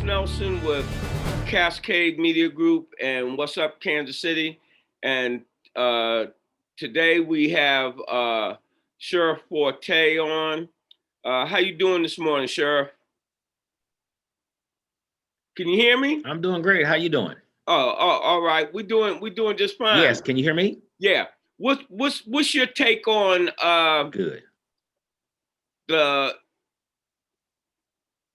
Nelson with Cascade Media Group and What's Up Kansas City. And today we have Sheriff Forté on. How you doing this morning, Sheriff? Can you hear me? I'm doing great. How you doing? Oh, all right. We're doing just fine. Yes. Can you hear me? Yeah. What's your take on Good. the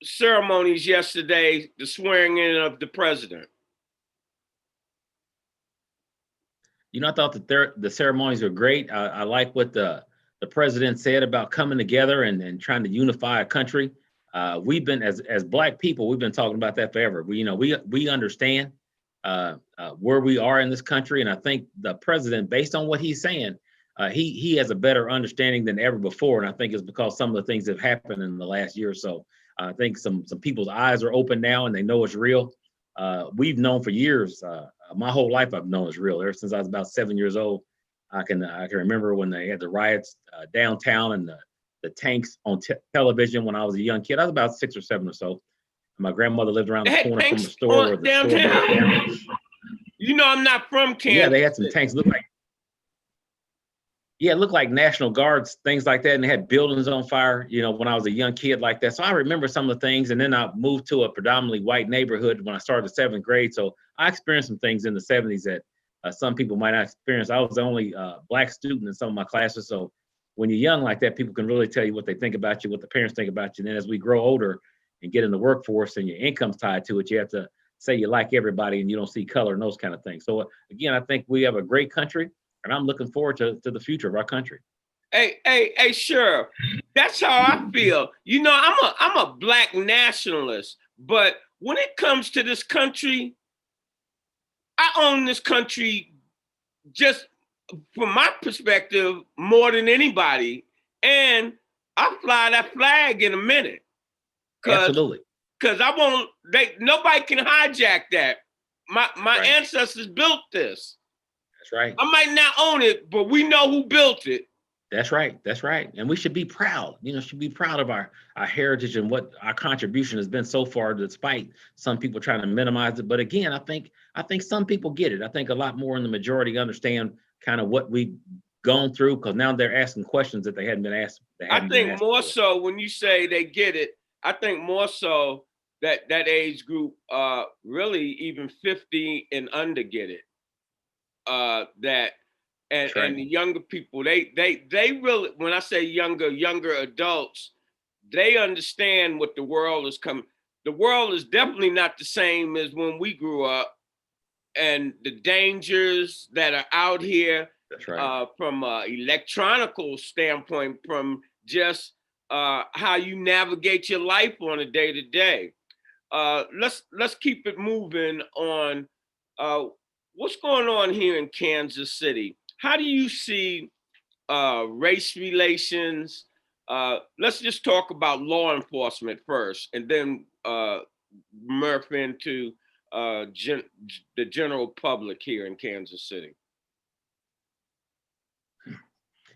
ceremonies yesterday, the swearing in of the president? You know, I thought that the ceremonies were great. I like what the president said about coming together and trying to unify a country. We've been as Black people, we've been talking about that forever. We understand where we are in this country, and I think the president, based on what he's saying, he has a better understanding than ever before. And I think it's because some of the things that have happened in the last year or so. I think some people's eyes are open now and they know it's real. We've known for years. My whole life I've known it's real. Ever since I was about 7 years old, I can remember when they had the riots downtown and the tanks on television when I was a young kid. I was about 6 or 7 or so. My grandmother lived around the corner from the store where the downtown. You know, I'm not from Cant. Yeah, they had some tanks it looked like National Guards, things like that, and they had buildings on fire, when I was a young kid like that. So I remember some of the things, and then I moved to a predominantly white neighborhood when I started the 7th grade. So I experienced some things in the 70s that some people might not experience. I was the only Black student in some of my classes. So when you're young like that, people can really tell you what they think about you, what the parents think about you. And then as we grow older and get in the workforce and your income's tied to it, you have to say you like everybody and you don't see color and those kind of things. So again, I think we have a great country. And I'm looking forward to the future of our country. Hey, Sheriff, that's how I feel. I'm a Black nationalist, but when it comes to this country, I own this country just from my perspective more than anybody. And I'll fly that flag in a minute. Absolutely. Because nobody can hijack that. My ancestors built this. That's right. I might not own it, but we know who built it. That's right. That's right. And we should be proud. Should be proud of our heritage and what our contribution has been so far, despite some people trying to minimize it. But again, I think some people get it. I think a lot more in the majority understand kind of what we've gone through, because now they're asking questions that they hadn't been asked. I think more so when you say they get it, I think more so that age group, really even 50 and under get it. And the younger people, they really, when I say younger adults, they understand what the world is coming. The world is definitely not the same as when we grew up, and the dangers that are out here. That's right. From an electronical standpoint, from just how you navigate your life on a day to day. Let's keep it moving on. What's going on here in Kansas City? How do you see race relations? Let's just talk about law enforcement first, and then morph into the general public here in Kansas City.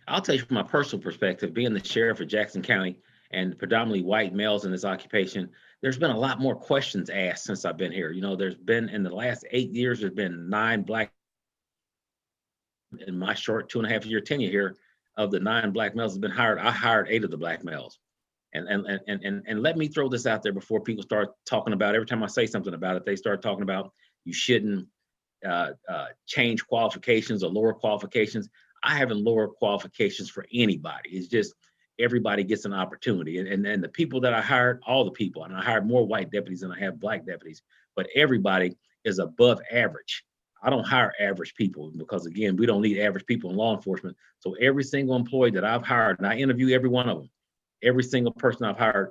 I'll tell you from my personal perspective, being the sheriff of Jackson County and predominantly white males in this occupation, there's been a lot more questions asked since I've been here. There's been, in the last 8 years, there's been 9 Black, in my short 2.5-year tenure here, of the 9 Black males have been hired. I hired 8 of the Black males. And let me throw this out there before people start talking about, every time I say something about it, they start talking about you shouldn't change qualifications or lower qualifications. I haven't lowered qualifications for anybody. It's just everybody gets an opportunity. And the people that I hired, all the people, and I hired more white deputies than I have Black deputies, but everybody is above average. I don't hire average people because, again, we don't need average people in law enforcement. So every single employee that I've hired, and I interview every one of them, every single person I've hired,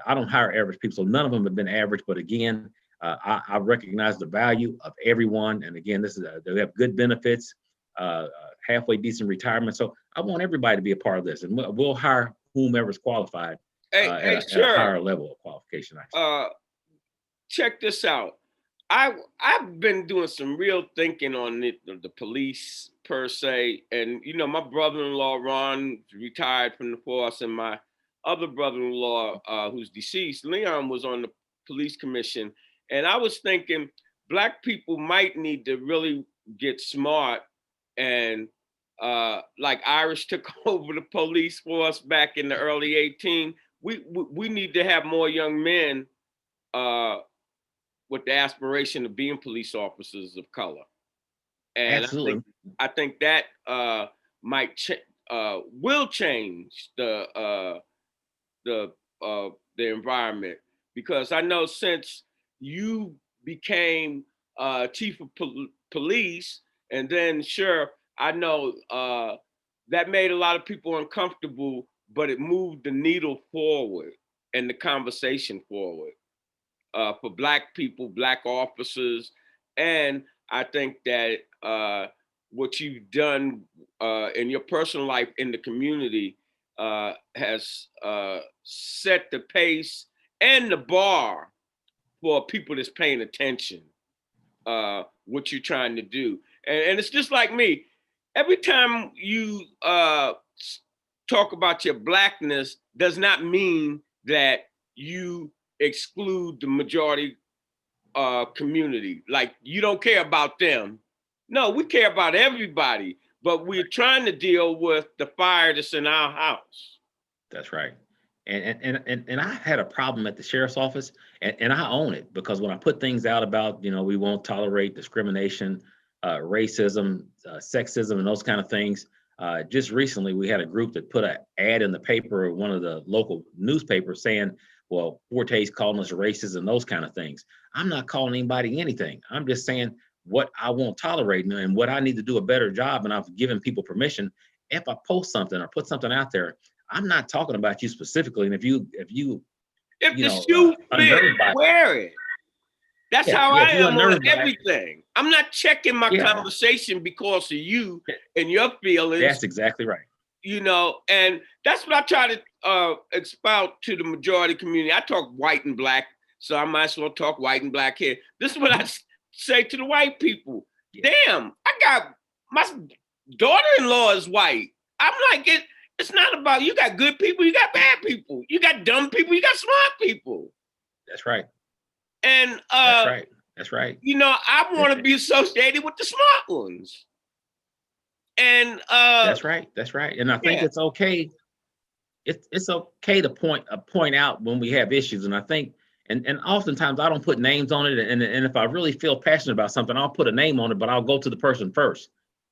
I don't hire average people. So none of them have been average. But again, I recognize the value of everyone. And again, they have good benefits, halfway decent retirement. So I want everybody to be a part of this, and we'll hire whomever's qualified at a higher level of qualification. Check this out. I've been doing some real thinking on the police per se, and my brother-in-law Ron retired from the force, and my other brother-in-law who's deceased, Leon, was on the police commission, And I was thinking Black people might need to really get smart and like Irish took over the police force back in the early 18. We need to have more young men uh, with the aspiration of being police officers of color. And Absolutely. I think that will change the the environment, because I know since you became chief of police and then sheriff, I know that made a lot of people uncomfortable, but it moved the needle forward and the conversation forward for Black people, Black officers. And I think that what you've done in your personal life in the community has set the pace and the bar for people that's paying attention what you're trying to do. And it's just like me. Every time you talk about your Blackness does not mean that you exclude the majority community. Like you don't care about them. No, we care about everybody, but we're trying to deal with the fire that's in our house. That's right. And I had a problem at the sheriff's office, and I own it, because when I put things out about, we won't tolerate discrimination, racism, sexism, and those kind of things. Just recently, we had a group that put an ad in the paper, one of the local newspapers, saying, well, Forté's calling us racist and those kind of things. I'm not calling anybody anything. I'm just saying what I won't tolerate and what I need to do a better job. And I've given people permission. If I post something or put something out there, I'm not talking about you specifically. And if the shoe fits, wear it. That's how I am on everything. I'm not checking my conversation because of you and your feelings. That's exactly right. And that's what I try to expound to the majority community. I talk white and Black, so I might as well talk white and Black here. This is what I say to the white people. Damn, I got my daughter-in-law is white. I'm like, it's not about, you got good people, you got bad people, you got dumb people, you got smart people. That's right. And that's right. I want to be associated with the smart ones. And that's right. And I think it's okay. It's okay to point out when we have issues. And I think, and oftentimes I don't put names on it. And if I really feel passionate about something, I'll put a name on it, but I'll go to the person first.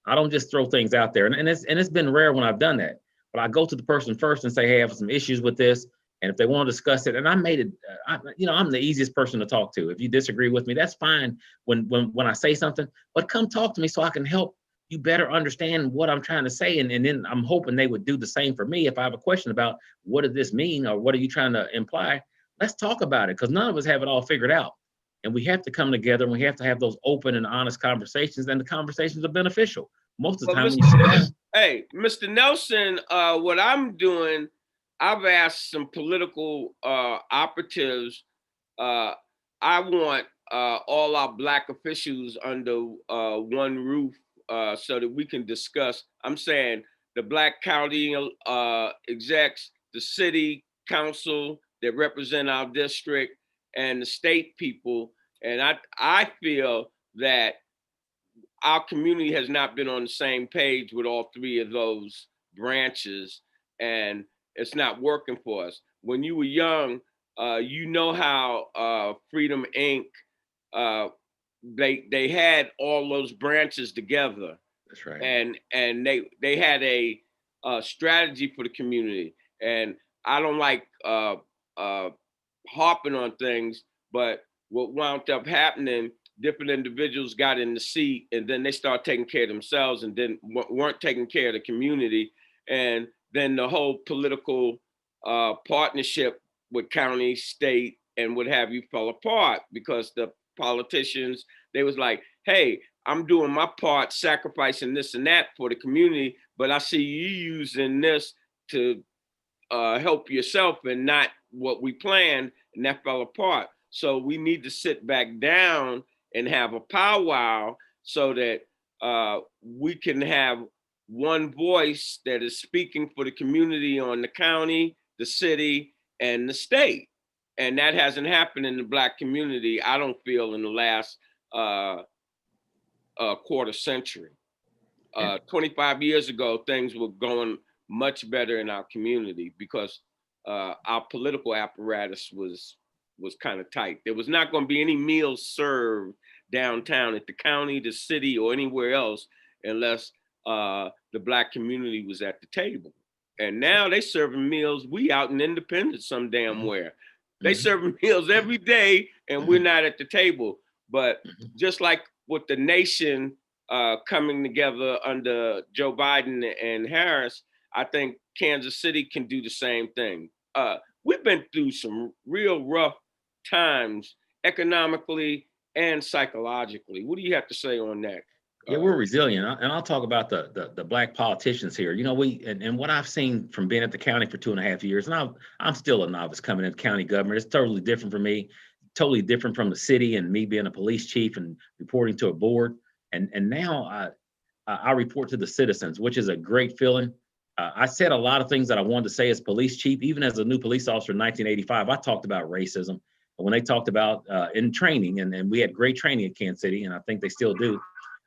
I don't just throw things out there. And it's been rare when I've done that. But I go to the person first and say, hey, I have some issues with this. And if they want to discuss it, and I made it, I'm the easiest person to talk to. If you disagree with me, that's fine when I say something, but come talk to me so I can help you better understand what I'm trying to say. And then I'm hoping they would do the same for me. If I have a question about what does this mean, or what are you trying to imply, let's talk about it, because none of us have it all figured out. And we have to come together, and we have to have those open and honest conversations, and the conversations are beneficial. Most of the time, hey, Mr. Nelson, what I'm doing, I've asked some political operatives. I want all our Black officials under one roof so that we can discuss. I'm saying the Black county execs, the city council that represent our district, and the state people. And I feel that our community has not been on the same page with all three of those branches, and it's not working for us. When you were young, how Freedom Inc. They had all those branches together. That's right. And they had a strategy for the community. And I don't like harping on things, but what wound up happening, different individuals got in the seat, and then they start taking care of themselves, and then weren't taking care of the community. And then the whole political partnership with county, state, and what have you fell apart, because the politicians, they was like, hey, I'm doing my part, sacrificing this and that for the community, but I see you using this to help yourself and not what we planned, and that fell apart. So we need to sit back down and have a powwow so that we can have one voice that is speaking for the community on the county, the city, and the state. And that hasn't happened in the Black community, I don't feel, in the last quarter century. 25 years ago, things were going much better in our community because our political apparatus was kind of tight. There was not going to be any meals served downtown at the county, the city, or anywhere else unless the Black community was at the table. And now they serving meals. We out in Independence some damn where. They serving meals every day and we're not at the table. But just like with the nation coming together under Joe Biden and Harris, I think Kansas City can do the same thing. We've been through some real rough times economically and psychologically. What do you have to say on that? Yeah, we're resilient, and I'll talk about the Black politicians here. You know, and what I've seen from being at the county for 2.5 years, and I'm still a novice coming into county government. It's totally different for me, totally different from the city and me being a police chief and reporting to a board. And now I report to the citizens, which is a great feeling. I said a lot of things that I wanted to say as police chief, even as a new police officer in 1985. I talked about racism when they talked about in training, and we had great training at Kansas City, and I think they still do.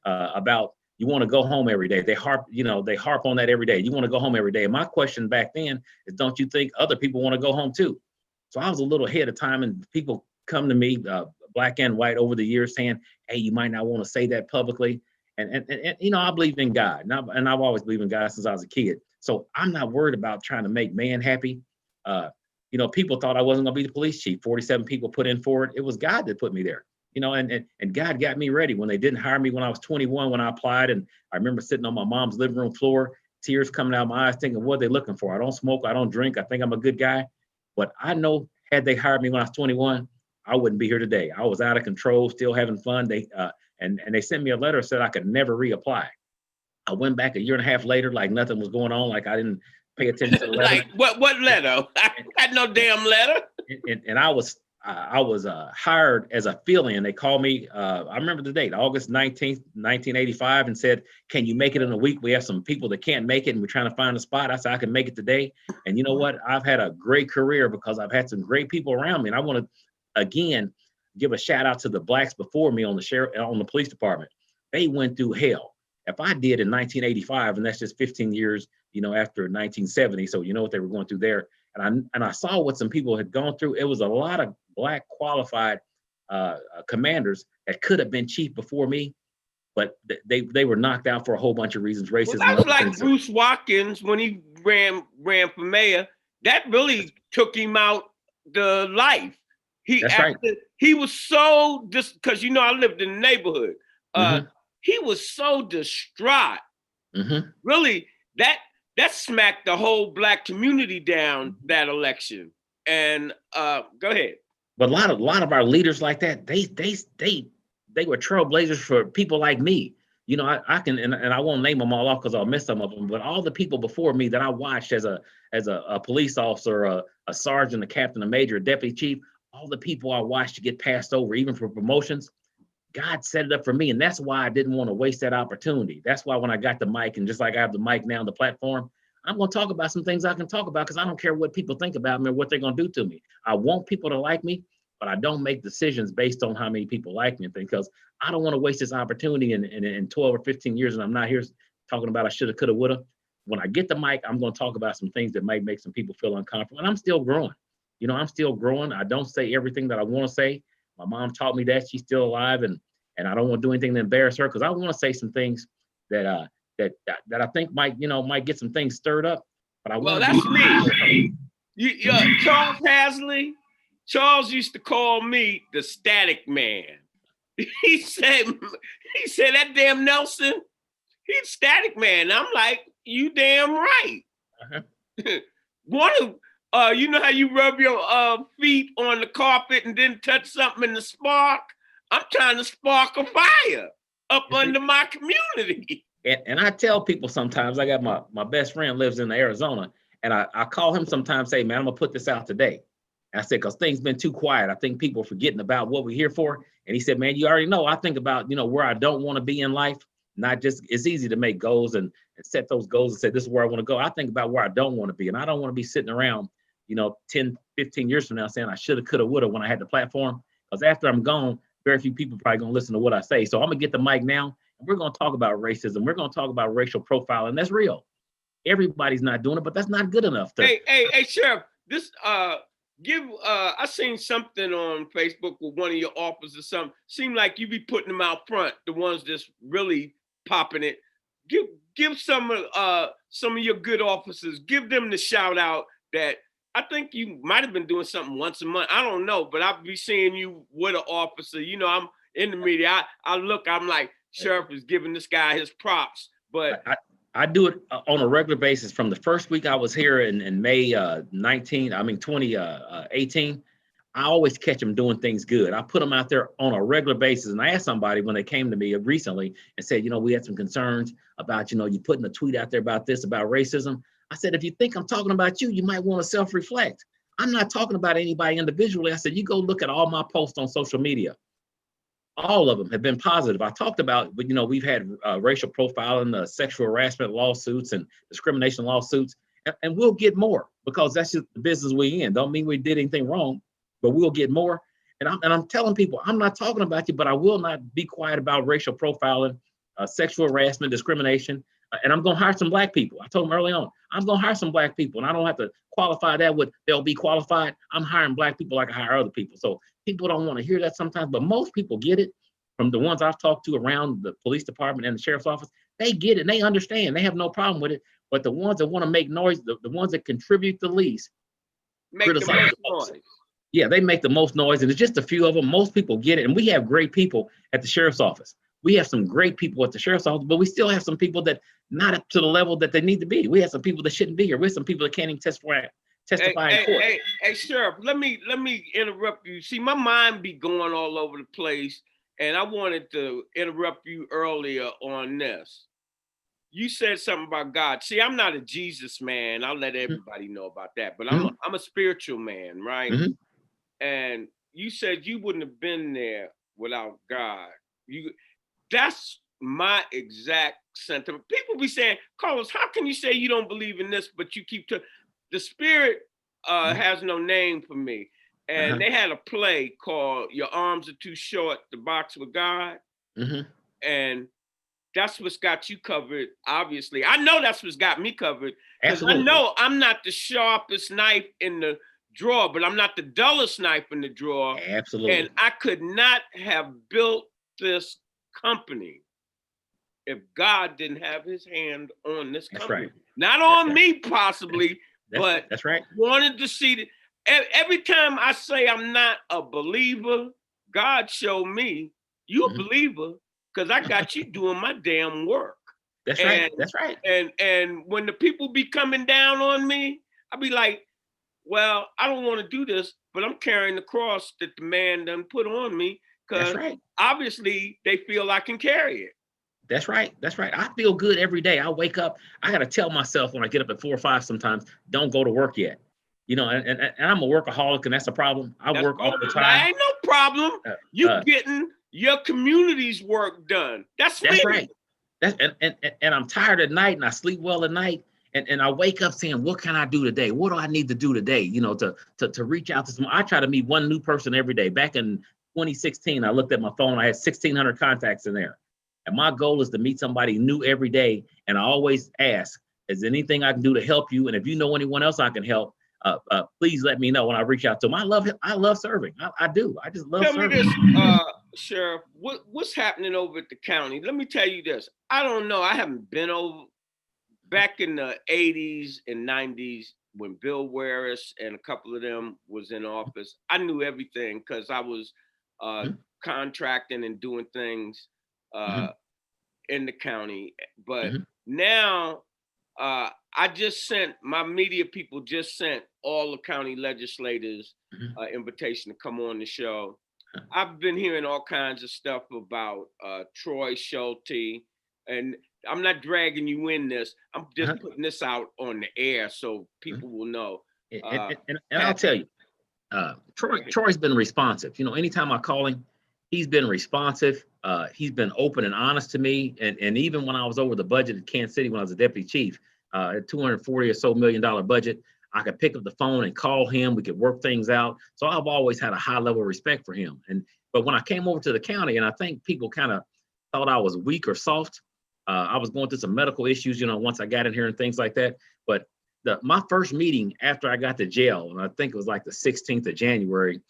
About you want to go home every day. They harp on that every day. You want to go home every day. And my question back then is, don't you think other people want to go home too? So I was a little ahead of time, and people come to me, Black and white, over the years saying, hey, you might not want to say that publicly. And you know, I believe in God, and I've always believed in God since I was a kid. So I'm not worried about trying to make man happy. You know, people thought I wasn't going to be the police chief. 47 people put in for it. It was God that put me there. You know, and God got me ready when they didn't hire me when I was 21 when I applied. And I remember sitting on my mom's living room floor, tears coming out of my eyes, thinking, what are they looking for? I don't smoke, I don't drink, I think I'm a good guy. But I know had they hired me when I was 21, I wouldn't be here today. I was out of control, still having fun. And they sent me a letter that said I could never reapply. I went back a year and a half later, like nothing was going on, like I didn't pay attention to the letter. Like what letter? I got no damn letter. And I was hired as a fill-in. They called me, I remember the date, August 19th, 1985, and said, can you make it in a week? We have some people that can't make it and we're trying to find a spot. I said, I can make it today. And you know what? I've had a great career because I've had some great people around me. And I want to, again, give a shout out to the Blacks before me on the police department. They went through hell. If I did in 1985, and that's just 15 years, you know, after 1970. So you know what they were going through there. And I saw what some people had gone through. It was a lot of Black qualified commanders that could have been chief before me, but they were knocked out for a whole bunch of reasons. Racism. Well, that's like Bruce Watkins when he ran for mayor. That really took him out the life. He was so just because you know I lived in the neighborhood. He was so distraught. Really, that smacked the whole Black community down that election. And go ahead. But a lot of our leaders like that, they were trailblazers for people like me. You know, I can and I won't name them all off because I'll miss some of them. But all the people before me that I watched as a police officer, a sergeant, a captain, a major, a deputy chief, all the people I watched to get passed over, even for promotions, God set it up for me. And that's why I didn't want to waste that opportunity. That's why when I got the mic, and just like I have the mic now on the platform, I'm going to talk about some things I can talk about because I don't care what people think about me or what they're going to do to me. I want people to like me, but I don't make decisions based on how many people like me, because I don't want to waste this opportunity in 12 or 15 years and I'm not here talking about I shoulda, coulda, woulda. When I get the mic, I'm going to talk about some things that might make some people feel uncomfortable. And I'm still growing. You know, I'm still growing. I don't say everything that I want to say. My mom taught me that. She's still alive, and I don't want to do anything to embarrass her because I want to say some things that I think might get some things stirred up. But that's me. Charles Hasley. Charles used to call me the static man. He said that damn Nelson, he's static man. I'm like, you damn right. One of you know how you rub your feet on the carpet and then touch something in the spark? I'm trying to spark a fire up under my community. And I tell people sometimes, I got my best friend lives in Arizona, and I call him sometimes, say, man, I'm gonna put this out today. And I said, because things been too quiet. I think people are forgetting about what we're here for. And he said, man, you already know, I think about, where I don't want to be in life. Not just, it's easy to make goals and set those goals and say, this is where I want to go. I think about where I don't want to be. And I don't want to be sitting around, 10, 15 years from now saying I shoulda, coulda, woulda when I had the platform. Because after I'm gone, very few people probably gonna listen to what I say. So I'm gonna get the mic now, and we're gonna talk about racism. We're gonna talk about racial profiling. That's real. Everybody's not doing it, but that's not good enough. Hey, Sheriff, this I seen something on Facebook with one of your officers or something. Seem like you be putting them out front, the ones that's really popping it. Give some of your good officers, give them the shout out that I think you might have been doing something once a month. I don't know, but I'll be seeing you with an officer. You know, I'm in the media. I'm like, Sheriff is giving this guy his props. But I do it on a regular basis from the first week I was here in May 2018. I always catch them doing things good. I put them out there on a regular basis. And I asked somebody when they came to me recently and said, you know, we had some concerns about, you know, you putting a tweet out there about this, about racism. I said, if you think I'm talking about you, you might want to self-reflect. I'm not talking about anybody individually. I said, you go look at all my posts on social media. All of them have been positive. I talked about, you know, we've had racial profiling, sexual harassment lawsuits and discrimination lawsuits, and we'll get more because that's just the business we in. Don't mean we did anything wrong, but we'll get more. And I'm telling people, I'm not talking about you, but I will not be quiet about racial profiling, sexual harassment, discrimination. And I'm going to hire some Black people. I told them early on, I'm going to hire some Black people, and I don't have to qualify that with they'll be qualified. I'm hiring Black people like I hire other people. So people don't want to hear that sometimes, but most people get it. From the ones I've talked to around the police department and the sheriff's office, they get it and they understand. They have no problem with it. But the ones that want to make noise, the ones that contribute the least, make the most noise. Yeah, they make the most noise, and it's just a few of them. Most people get it, and we have great people at the sheriff's office. We have some great people at the sheriff's office, but we still have some people that not up to the level that they need to be. We have some people that shouldn't be here. We have some people that can't even testify in court. Hey, Sheriff, let me interrupt you. See, my mind be going all over the place, and I wanted to interrupt you earlier on this. You said something about God. See, I'm not a Jesus man. I'll let everybody know about that, but I'm a spiritual man, right? Mm-hmm. And you said you wouldn't have been there without God. That's my exact sentiment. People be saying, Carlos, how can you say you don't believe in this, but you keep the spirit has no name for me. And they had a play called Your Arms Are Too Short to Box with God. And that's what's got you covered, obviously. I know that's what's got me covered. Because I know I'm not the sharpest knife in the drawer, but I'm not the dullest knife in the drawer. Absolutely. And I could not have built this company if God didn't have his hand on this company. Right. Not on me, possibly, but that's right. Wanted to see it. Every time I say I'm not a believer, God showed me you a believer because I got you doing my damn work. That's right. That's right. And when the people be coming down on me, I be like, well, I don't want to do this, but I'm carrying the cross that the man done put on me because obviously they feel I can carry it. That's right. That's right. I feel good every day. I wake up. I got to tell myself when I get up at 4 or 5 sometimes, don't go to work yet. You know, and I'm a workaholic, and that's a problem. I work all the time. That ain't no problem. You getting your community's work done. That's right. And I'm tired at night, and I sleep well at night. And I wake up saying, what can I do today? What do I need to do today? You know, to reach out to someone. I try to meet one new person every day. Back in 2016, I looked at my phone. I had 1,600 contacts in there. And my goal is to meet somebody new every day. And I always ask, is there anything I can do to help you? And if you know anyone else I can help, please let me know when I reach out to them. I love serving. I do. I just love serving. Tell me this, Sheriff, what's happening over at the county? Let me tell you this. I don't know. I haven't been over back in the 80s and 90s when Bill Waris and a couple of them was in office. I knew everything because I was contracting and doing things in the county. But now I just sent, my media people just sent all the county legislators invitation to come on the show. I've been hearing all kinds of stuff about Troy Schultz, and I'm not dragging you in this. I'm just putting this out on the air so people will know. And I'll tell you, Troy's been responsive. You know, anytime I call him, he's been responsive. He's been open and honest to me. And even when I was over the budget at Kansas City when I was a deputy chief, a $240 or so million budget, I could pick up the phone and call him. We could work things out. So I've always had a high level of respect for him. But when I came over to the county, and I think people kind of thought I was weak or soft, I was going through some medical issues, once I got in here and things like that. But my first meeting after I got to jail, and I think it was like the 16th of January,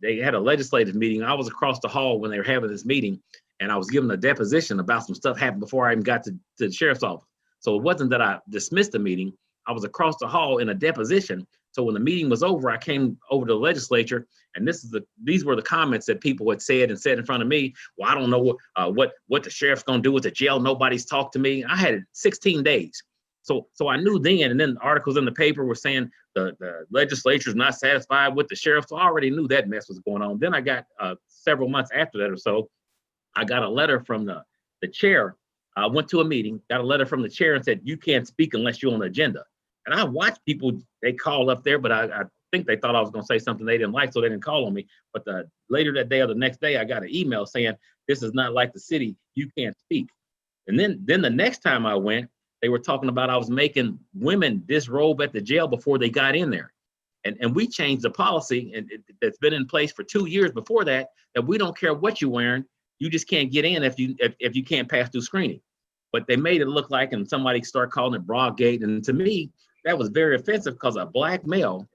they had a legislative meeting. I was across the hall when they were having this meeting, and I was given a deposition about some stuff happened before I even got to the sheriff's office. So it wasn't that I dismissed the meeting. I was across the hall in a deposition. So when the meeting was over, I came over to the legislature, and these were the comments that people had said in front of me. Well, I don't know what the sheriff's gonna do with the jail. Nobody's talked to me. I had 16 days. So I knew then, and then articles in the paper were saying the legislature's not satisfied with the sheriff. So I already knew that mess was going on. Then I got several months after that or so, I got a letter from the chair. I went to a meeting, got a letter from the chair and said, you can't speak unless you're on the agenda. And I watched people, they called up there, but I think they thought I was going to say something they didn't like, so they didn't call on me. But later that day or the next day, I got an email saying, this is not like the city, you can't speak. And then the next time I went, they were talking about I was making women disrobe at the jail before they got in there. And we changed the policy, and that's been in place for 2 years before that we don't care what you're wearing, you just can't get in if you can't pass through screening. But they made it look like, and somebody started calling it Broadgate. And to me, that was very offensive because a black male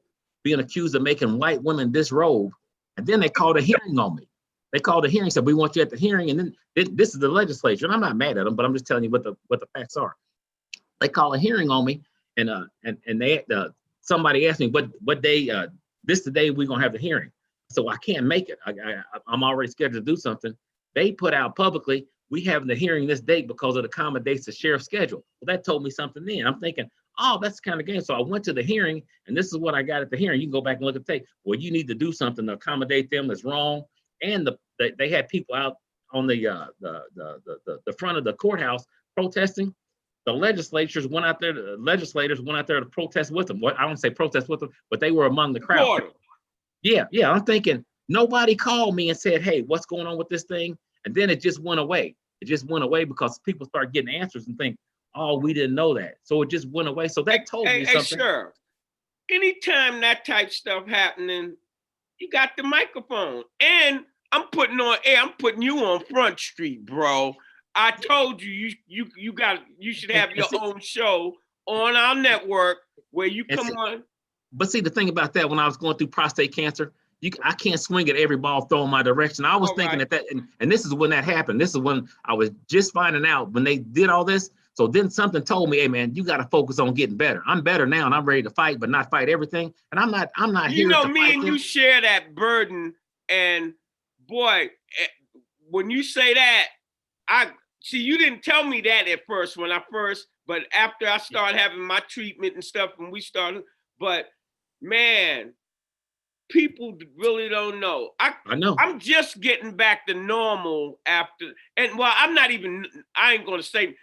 being accused of making white women disrobe. And then they called a hearing on me. They called a hearing, said, we want you at the hearing. And then this is the legislature. And I'm not mad at them, but I'm just telling you what the facts are. They called a hearing on me, and they somebody asked me what day, this the day we're going to have the hearing. So I can't make it. I'm already scheduled to do something. They put out publicly, we having the hearing this date because it accommodates the sheriff's schedule. Well, that told me something then. I'm thinking, oh, that's the kind of game. So I went to the hearing, and this is what I got at the hearing. You can go back and look at the tape. Well, you need to do something to accommodate them that's wrong. And they had people out on the front of the courthouse protesting. The legislators went out there to protest with them. I don't say protest with them, but they were among the crowd. Yeah. I'm thinking, nobody called me and said, hey, what's going on with this thing? And then it just went away. It just went away because people start getting answers and think, oh, we didn't know that. So it just went away. So that told me something. Sure. Anytime that type stuff happening, you got the microphone. And I'm putting you on Front Street, bro. I told you should have your own show on our network where you come on. But see, the thing about that, when I was going through prostate cancer, I can't swing at every ball thrown my direction. I was thinking that and this is when that happened. This is when I was just finding out when they did all this. So then something told me, hey man, you got to focus on getting better. I'm better now and I'm ready to fight, but not fight everything. And I'm not here to fight. Me and you share that burden. And boy, when you say that, you didn't tell me that at first but after I started having my treatment and stuff, and we started, but man, people really don't know. I know. I'm just getting back to normal after, and well, I ain't gonna say,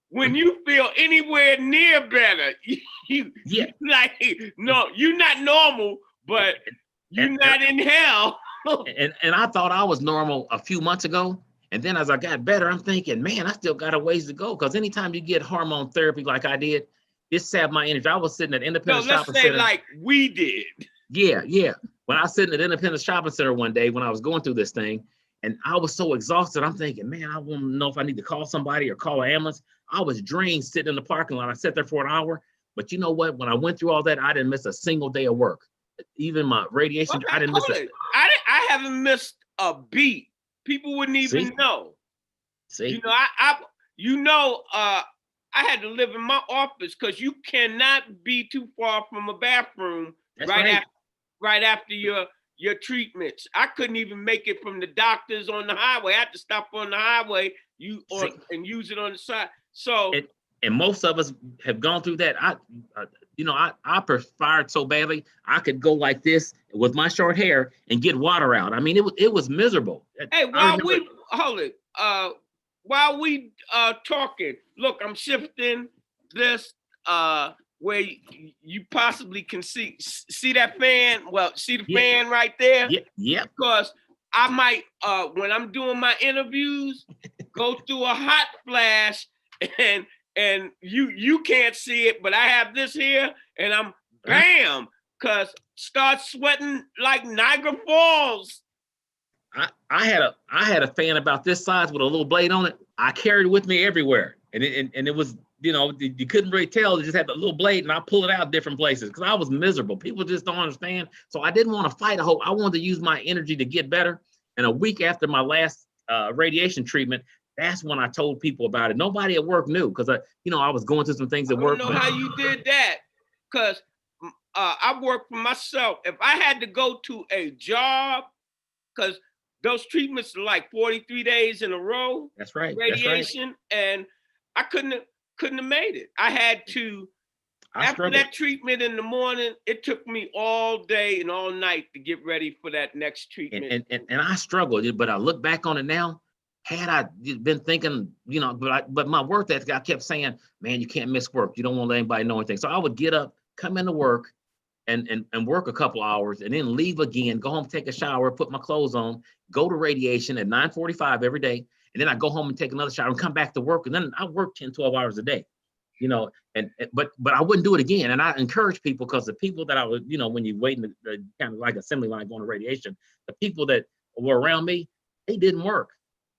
when you feel anywhere near better, you're not normal, but you're not in hell. and I thought I was normal a few months ago. And then as I got better, I'm thinking, man, I still got a ways to go. Because anytime you get hormone therapy like I did, it sapped my energy. I was sitting at Independent Shopping Center. Let's say like we did. Yeah. When I was sitting at Independent Shopping Center one day when I was going through this thing, and I was so exhausted, I'm thinking, man, I won't know if I need to call somebody or call an ambulance. I was drained sitting in the parking lot. I sat there for an hour. But you know what? When I went through all that, I didn't miss a single day of work. Even my radiation, I didn't miss it. I haven't missed a beat. People wouldn't even know. See, I had to live in my office because you cannot be too far from a bathroom right after your treatments. I couldn't even make it from the doctors on the highway. I had to stop on the highway and use it on the side. So and most of us have gone through that. I perspired so badly I could go like this with my short hair and get water out. I mean, it was miserable. Hey, while we talking, look, I'm shifting this where you possibly can see that fan. Well, see the fan right there. Yeah. Because I might when I'm doing my interviews go through a hot flash and you can't see it, but I have this here, and I'm bam, cause start sweating like Niagara Falls. I had a fan about this size with a little blade on it. I carried it with me everywhere, and it was, you know, you couldn't really tell. It just had a little blade, and I pulled it out different places because I was miserable. People just don't understand. So I didn't want to fight a whole. I wanted to use my energy to get better. And a week after my last radiation treatment, that's when I told people about it. Nobody at work knew because I was going through some things at work. I don't know how you did that, because I work for myself. If I had to go to a job, because those treatments are like 43 days in a row. That's right. Radiation, and I couldn't have made it. I had to. After that treatment in the morning, it took me all day and all night to get ready for that next treatment. And I struggled, but I look back on it now. Had I been thinking, but my work ethic, I kept saying, man, you can't miss work. You don't want to let anybody know anything. So I would get up, come into work, and work a couple hours, and then leave again, go home, take a shower, put my clothes on, go to radiation at 9:45 every day. And then I go home and take another shower and come back to work. And then I work 10, 12 hours a day, but I wouldn't do it again. And I encourage people, because the people that I was, when you wait in the kind of like assembly line going to radiation, the people that were around me, they didn't work.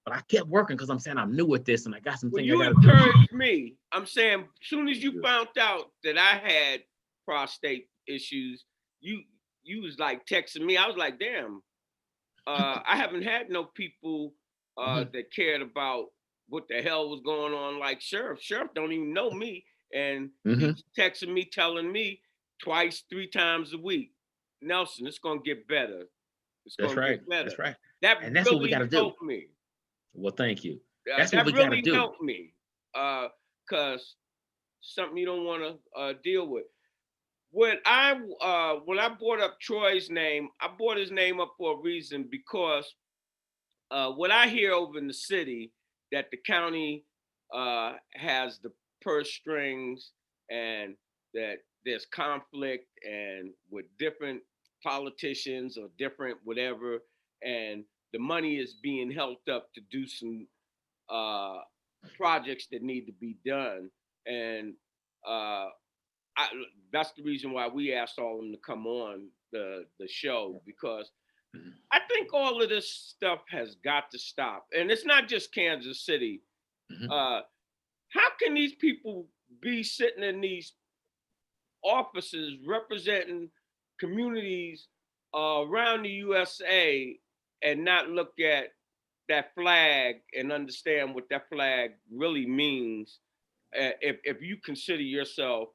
But I kept working because I'm saying I'm new at this and I got some things. You encouraged me. I'm saying, as soon as you found out that I had prostate issues, you was like texting me. I was like, damn, I haven't had no people that cared about what the hell was going on. Like Sheriff don't even know me, and he's texting me, telling me twice, 3 times a week, Nelson, it's gonna get better. It's gonna get better. That's right. That's really what we got to do. Me. Well, thank you. That's what we really got to do. Helped me, because something you don't want to deal with. When I brought up Troy's name, I brought his name up for a reason, because what I hear over in the city, that the county has the purse strings, and that there's conflict and with different politicians or different whatever, and the money is being held up to do some projects that need to be done. And that's the reason why we asked all of them to come on the show, because I think all of this stuff has got to stop. And it's not just Kansas City. How can these people be sitting in these offices representing communities around the USA and not look at that flag and understand what that flag really means, if you consider yourself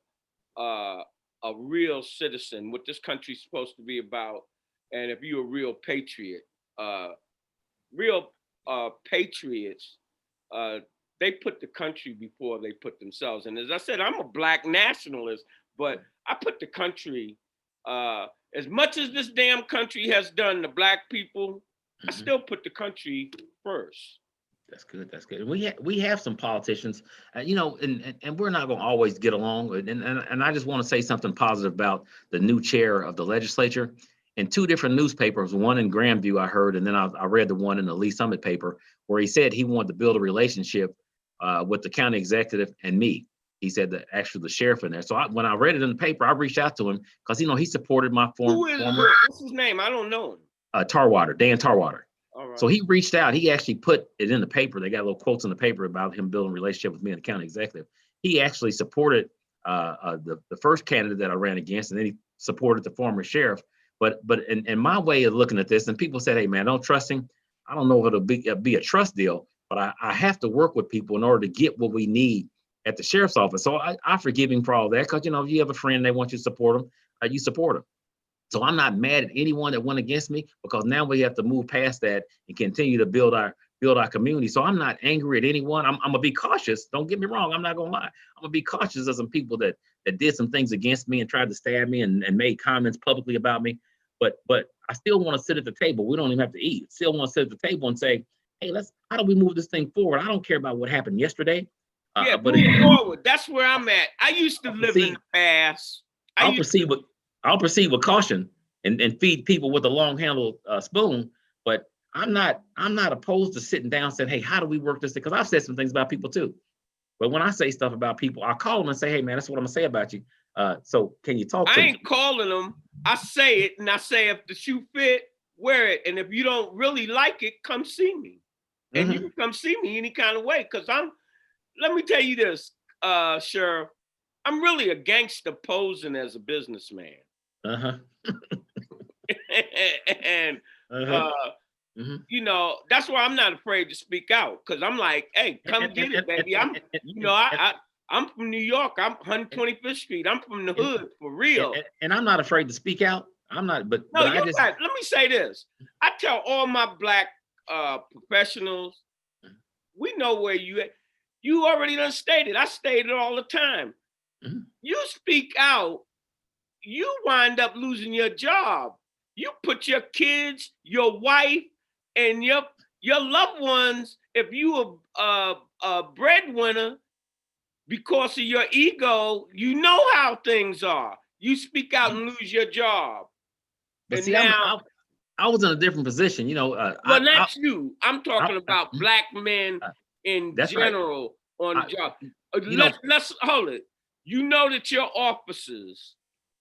a real citizen, what this country's supposed to be about, and if you're a real patriot. Real patriots, they put the country before they put themselves. And as I said, I'm a Black nationalist, but I put the country, as much as this damn country has done to Black people, I still put the country first. That's good. That's good. We have some politicians, and we're not going to always get along. And I just want to say something positive about the new chair of the legislature. In 2 different newspapers, one in Grandview I heard, and then I read the one in the Lee Summit paper, where he said he wanted to build a relationship with the county executive and me. He said that actually the sheriff in there. So when I read it in the paper, I reached out to him because he supported my former. What's his name? I don't know him. Dan Tarwater. All right. So he reached out. He actually put it in the paper. They got little quotes in the paper about him building a relationship with me and the county executive. He actually supported the first candidate that I ran against, and then he supported the former sheriff. But in my way of looking at this, and people said, hey, man, don't trust him. I don't know if it'll be a trust deal, but I have to work with people in order to get what we need at the sheriff's office. So I forgive him for all that, because, if you have a friend, they want you to support them, you support them. So I'm not mad at anyone that went against me, because now we have to move past that and continue to build our community. So I'm not angry at anyone. I'm gonna be cautious. Don't get me wrong. I'm not gonna lie. I'm gonna be cautious of some people that did some things against me and tried to stab me and made comments publicly about me. But I still want to sit at the table. We don't even have to eat. Still want to sit at the table and say, hey, how do we move this thing forward? I don't care about what happened yesterday. But move forward. That's where I'm at. I used to live in the past. I'll proceed with caution and feed people with a long handled spoon. But I'm not opposed to sitting down and saying, hey, how do we work this thing? Because I've said some things about people too. But when I say stuff about people, I call them and say, hey, man, that's what I'm gonna say about you. So can you talk to I me? ain't calling them. I say it, and I say if the shoe fit, wear it. And if you don't really like it, come see me. And you can come see me any kind of way. Cause let me tell you this, Sheriff, I'm really a gangster posing as a businessman. Uh-huh. And Uh-huh. you know, that's why I'm not afraid to speak out. Cause I'm like, hey, come get it, baby. I'm from New York. I'm 125th Street. I'm from the hood for real. And I'm not afraid to speak out. I'm not, but No, I you're just right. Let me say this. I tell all my black professionals, we know where you at. You already done stated. I state it all the time. You speak out, you wind up losing your job. You put your kids, your wife, and your loved ones, if you a breadwinner, because of your ego, you know how things are. You speak out and lose your job. but And see, now, I was in a different position, you know. well, that's you. I'm talking about black men in that's right. general on the job. You know, Let's hold it. You know that your officers,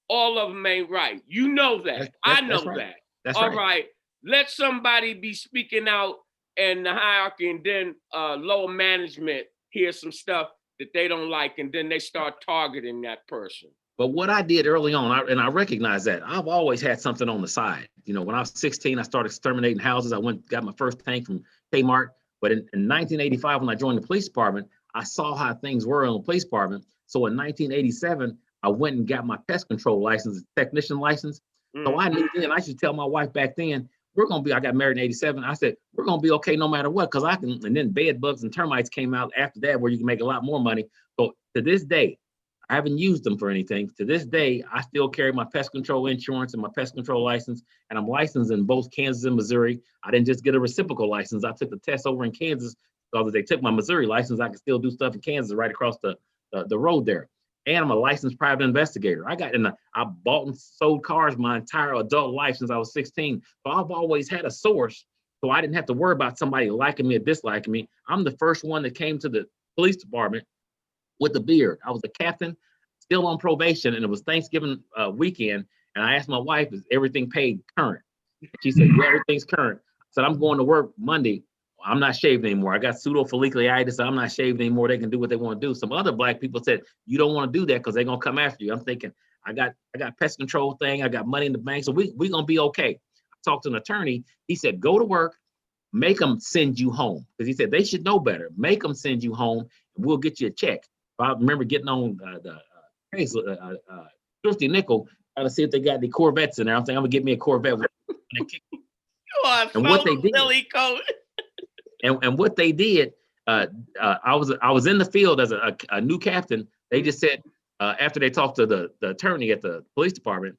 all of them ain't right. You know that. I know right. that. That's all right. right. Let somebody be speaking out in the hierarchy, and then lower management hear some stuff that they don't like, and then they start targeting that person. But what I did early on, and I recognize that, I've always had something on the side. You know, when I was 16, I started exterminating houses. I got my first tank from Kmart. But in 1985, when I joined the police department, I saw how things were in the police department. So in 1987, I went and got my pest control license, technician license. So I knew then, I should tell my wife back then, I got married in 87. I said, we're going to be okay no matter what, because and then bed bugs and termites came out after that, where you can make a lot more money. So to this day, I haven't used them for anything. To this day, I still carry my pest control insurance and my pest control license, and I'm licensed in both Kansas and Missouri. I didn't just get a reciprocal license. I took the test over in Kansas, because they took my Missouri license. I can still do stuff in Kansas right across the road there. And I'm a licensed private investigator. I bought and sold cars my entire adult life since I was 16. So I've always had a source, so I didn't have to worry about somebody liking me or disliking me. I'm the first one that came to the police department with the beard. I was a captain, still on probation, and it was Thanksgiving weekend. And I asked my wife, is everything paid current? She said, yeah, everything's current. I said, I'm going to work Monday. I'm not shaved anymore. I got pseudofolliculitis. I'm not shaved anymore. They can do what they want to do. Some other black people said, you don't want to do that because they're going to come after you. I'm thinking, I got pest control thing. I got money in the bank. So we're going to be okay. I talked to an attorney. He said, go to work, make them send you home. Because he said, they should know better. Make them send you home, and we'll get you a check. I remember getting on Thrifty Nickel, trying to see if they got any Corvettes in there. I'm thinking, I'm going to get me a Corvette. And what they did. And what they did, I was in the field as a new captain. They just said, after they talked to the attorney at the police department,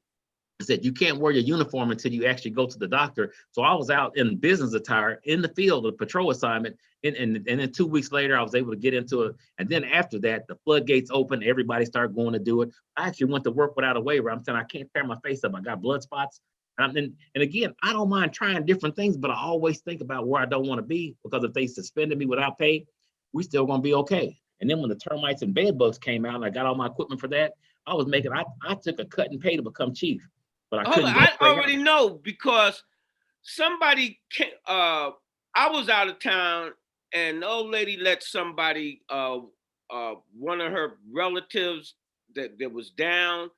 they said, you can't wear your uniform until you actually go to the doctor. So I was out in business attire in the field, a patrol assignment. And then 2 weeks later, I was able to get into it. And then after that, the floodgates opened. Everybody started going to do it. I actually went to work without a waiver. I'm saying, I can't tear my face up. I got blood spots. And again, I don't mind trying different things, but I always think about where I don't want to be, because if they suspended me without pay, we still gonna be okay. And then when the termites and bed bugs came out and I got all my equipment for that, I took a cut and pay to become chief, but I couldn't. I already know, because somebody I was out of town, and the old lady let somebody, one of her relatives that was down,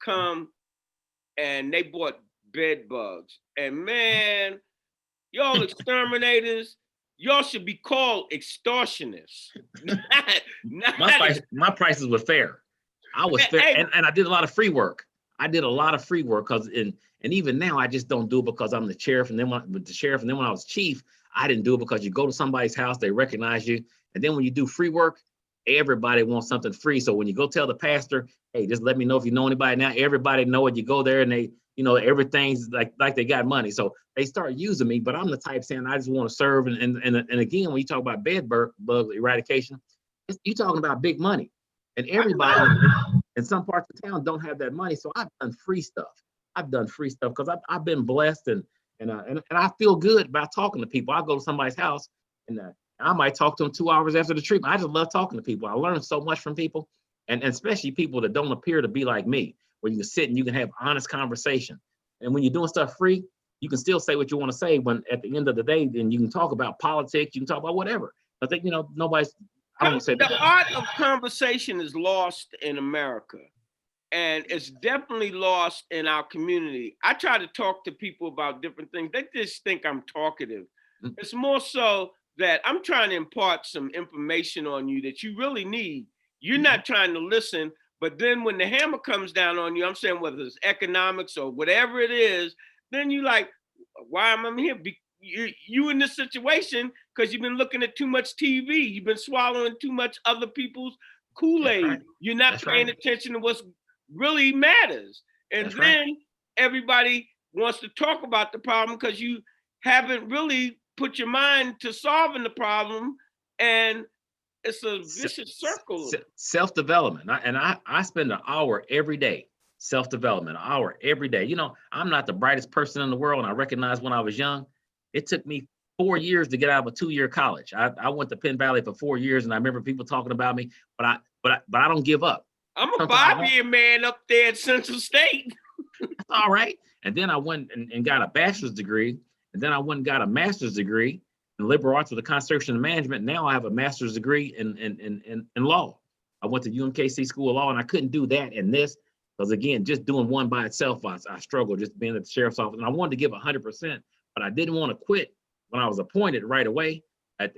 come, and they bought bed bugs. And man, y'all exterminators, y'all should be called extortionists. My prices were fair. I was fair, and I did a lot of free work. Because and even now I just don't do it because I'm the sheriff. And then when I was chief, I didn't do it because you go to somebody's house, they recognize you. And then when you do free work, everybody wants something free. So when you go tell the pastor, hey, just let me know if you know anybody now, everybody know it. You go there and they, everything's like they got money. So they start using me, but I'm the type saying, I just want to serve. And again, when you talk about bed bug eradication, you're talking about big money. And everybody in some parts of town don't have that money. So I've done free stuff. Because I've been blessed and I feel good about talking to people. I go to somebody's house and I might talk to them 2 hours after the treatment. I just love talking to people. I learn so much from people. and especially people that don't appear to be like me, where you can sit and you can have honest conversation. And when you're doing stuff free, you can still say what you want to say. When at the end of the day, then you can talk about politics, you can talk about whatever. I think nobody's. I don't say the art of conversation is lost in America, and it's definitely lost in our community. I try to talk to people about different things. They just think I'm talkative. It's more so that I'm trying to impart some information on you that you really need. You're not trying to listen, but then when the hammer comes down on you, I'm saying whether it's economics or whatever it is, then you like, why am I here? You in this situation because you've been looking at too much TV. You've been swallowing too much other people's Kool-Aid. Right. You're not paying attention to what's really matters. And then everybody wants to talk about the problem because you haven't really put your mind to solving the problem. And it's a vicious circle. Self-development. I spend an hour every day. Self-development, an hour every day. I'm not the brightest person in the world. And I recognize when I was young, it took me 4 years to get out of a 2-year college. I went to Penn Valley for 4 years, and I remember people talking about me, but I don't give up. I'm a 5-year man up there at Central State. That's all right. And then I went and got a bachelor's degree, and then I went and got a master's degree in liberal arts with a concentration in management. Now I have a master's degree in law. I went to UMKC School of Law, and I couldn't do that in this because, again, just doing one by itself, I struggled just being at the sheriff's office. And I wanted to give 100%, but I didn't want to quit when I was appointed right away at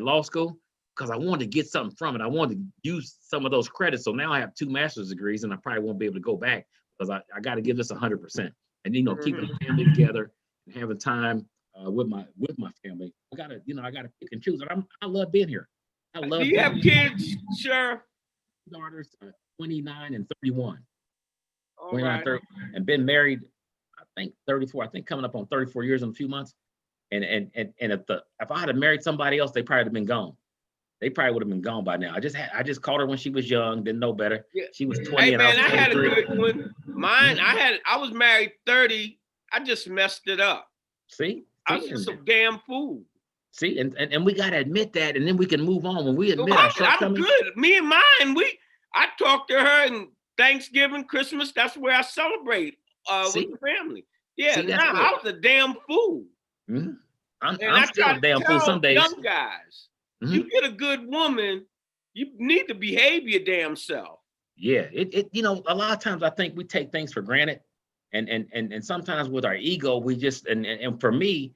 law school because I wanted to get something from it. I wanted to use some of those credits. So now I have 2 master's degrees, and I probably won't be able to go back because I got to give this 100%. And keeping the family together and having time with my family. I gotta pick and choose. And I love being here. I love. Do you have kids, Sheriff? Daughters, 29 and 31. All 29, right. 30, and been married, I think 34. I think coming up on 34 years in a few months. And if I had married somebody else, they probably have been gone. They probably would have been gone by now. I just caught her when she was young, didn't know better. Yeah. She was 20 Hey and man, I was 23. I had a good one. Mine, I was married 30. I just messed it up. See? I was just a damn fool. See, and we gotta admit that, and then we can move on. When we admit our I'm shortcomings. good. Me and mine, I talked to her and Thanksgiving, Christmas, that's where I celebrate with the family. Yeah, I was a damn fool. Mm-hmm. I'm still a damn fool some days. Young guys, you get a good woman, you need to behave your damn self. Yeah, a lot of times I think we take things for granted, and sometimes with our ego, we just and for me,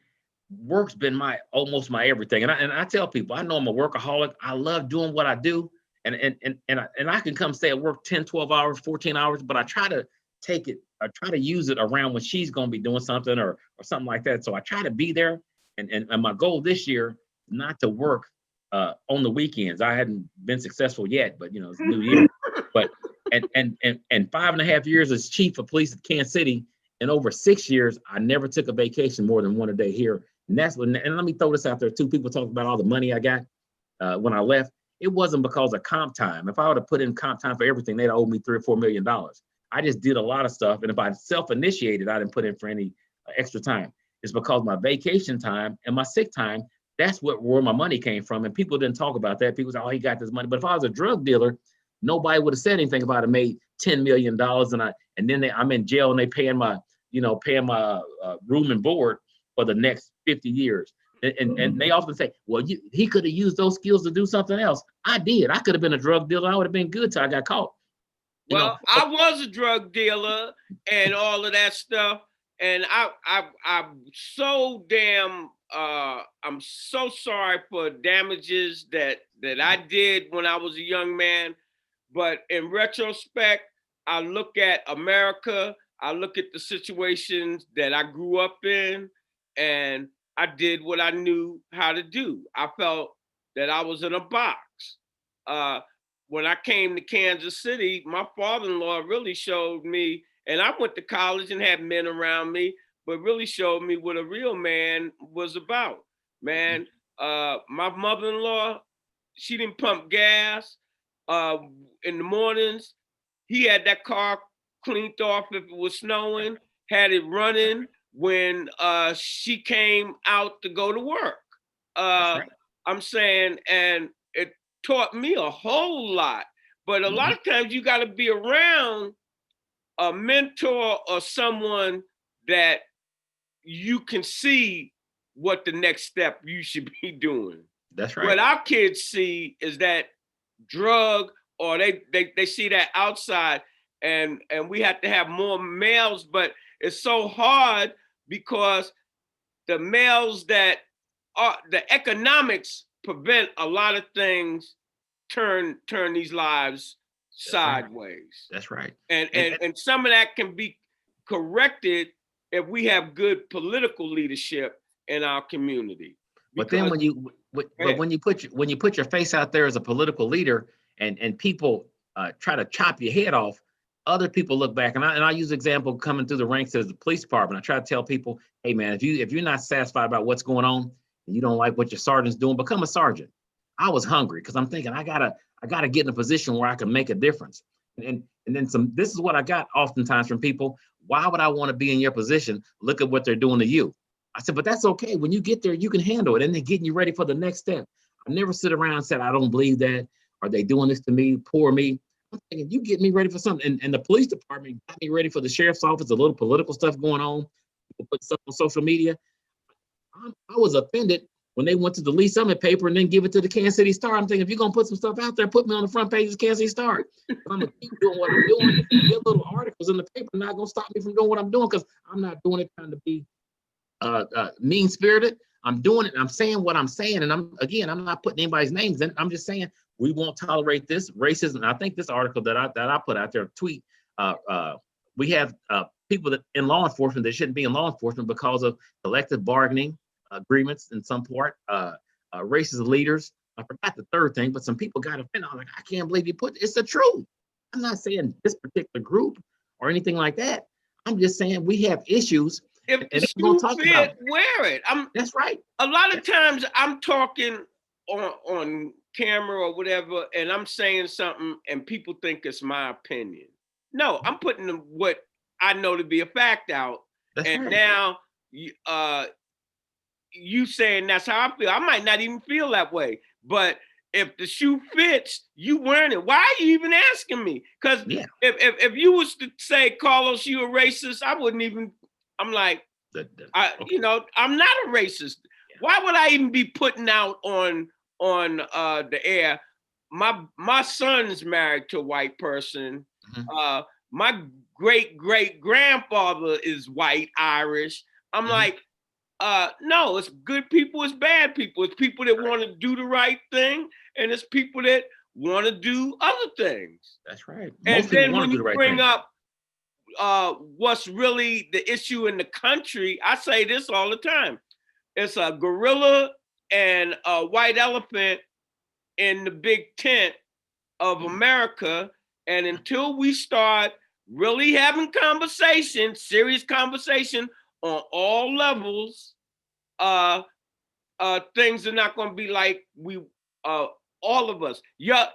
work's been almost my everything. And I tell people, I know I'm a workaholic. I love doing what I do, and I can come stay at work 10, 12 hours, 14 hours, but I try to take it. I try to use it around when she's going to be doing something or something like that. So I try to be there. And my goal this year, not to work on the weekends. I hadn't been successful yet, but it's a new year. But and 5.5 years as chief of police at Kansas City, and over 6 years, I never took a vacation more than one a day here. And let me throw this out there too. People talk about all the money I got when I left. It wasn't because of comp time. If I would have put in comp time for everything, they'd owe me $3 or $4 million. I just did a lot of stuff, and if I self-initiated, I didn't put in for any extra time. It's because my vacation time and my sick time, that's where my money came from. And people didn't talk about that. People say, oh, he got this money. But if I was a drug dealer, nobody would have said anything if I'd have made $10 million and then I'm in jail and they paying my room and board for the next 50 years. And they often say, well, he could have used those skills to do something else. I did. I could have been a drug dealer. I would have been good till I got caught. I was a drug dealer and all of that stuff. And I'm so damn, I'm so sorry for damages that I did when I was a young man. But in retrospect, I look at America, I look at the situations that I grew up in, and I did what I knew how to do. I felt that I was in a box. When I came to Kansas City, my father-in-law really showed me, and I went to college and had men around me, but really showed me what a real man was about. Man, my mother-in-law, she didn't pump gas in the mornings. He had that car cleaned off if it was snowing, had it running when she came out to go to work. Right. I'm saying, and it taught me a whole lot. But a lot of times you got to be around a mentor or someone that you can see what the next step you should be doing. That's right. What our kids see is that drug, or they see that outside, and we have to have more males, but it's so hard because the males that are the economics prevent a lot of things turn these lives sideways. That's right. And some of that can be corrected if we have good political leadership in our community. But then when you put your face out there as a political leader and people try to chop your head off, other people look back, and I use example coming through the ranks as the police department. I try to tell people, hey man, if you're not satisfied about what's going on and you don't like what your sergeant's doing, become a sergeant. I was hungry because I'm thinking I gotta get in a position where I can make a difference. And then this is what I got oftentimes from people. Why would I want to be in your position? Look at what they're doing to you. I said, but that's okay. When you get there, you can handle it. And they're getting you ready for the next step. I never sit around and said, I don't believe that. Are they doing this to me? Poor me. I'm thinking, you get me ready for something. And the police department got me ready for the sheriff's office, a little political stuff going on. People put stuff on social media. I was offended when they went to the Lee Summit paper and then give it to the Kansas City Star. I'm thinking, if you're going to put some stuff out there, put me on the front page of the Kansas City Star. I'm going to keep doing what I'm doing. Your little articles in the paper are not going to stop me from doing what I'm doing, because I'm not doing it trying to be mean-spirited. I'm doing it. I'm saying what I'm saying. And I'm not putting anybody's names in. I'm just saying we won't tolerate this racism. I think this article that I put out there, tweet, we have people that in law enforcement that shouldn't be in law enforcement because of collective bargaining agreements in some part, racist leaders. I forgot the third thing, but some people got offended. I'm like, I can't believe you it's the truth. I'm not saying this particular group or anything like that. I'm just saying we have issues. If the shoe fit, wear it. That's right. A lot of times I'm talking on camera or whatever, and I'm saying something and people think it's my opinion. No, I'm putting what I know to be a fact out. That's and right. Now you saying that's how I feel. I might not even feel that way, but if the shoe fits, you wearing it. Why are you even asking me? Because if you was to say, Carlos, you a racist, I wouldn't even. I'm like, I'm not a racist. Yeah. Why would I even be putting out on the air? My son's married to a white person. Mm-hmm. My great grandfather is white Irish. I'm like, no, it's good people, it's bad people. It's people that want to do the right thing, and it's people that want to do other things. That's right. And then when you bring up what's really the issue in the country, I say this all the time. It's a gorilla and a white elephant in the big tent of America. And until we start really having conversation, serious conversation on all levels, things are not going to be like we, all of us. You're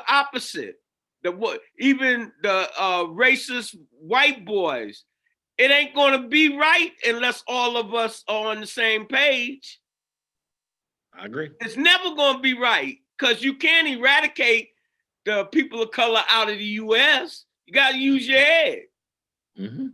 opposite. Even the racist white boys, it ain't going to be right unless all of us are on the same page. I agree. It's never going to be right, because you can't eradicate the people of color out of the U.S. You got to use your head. Mm-hmm.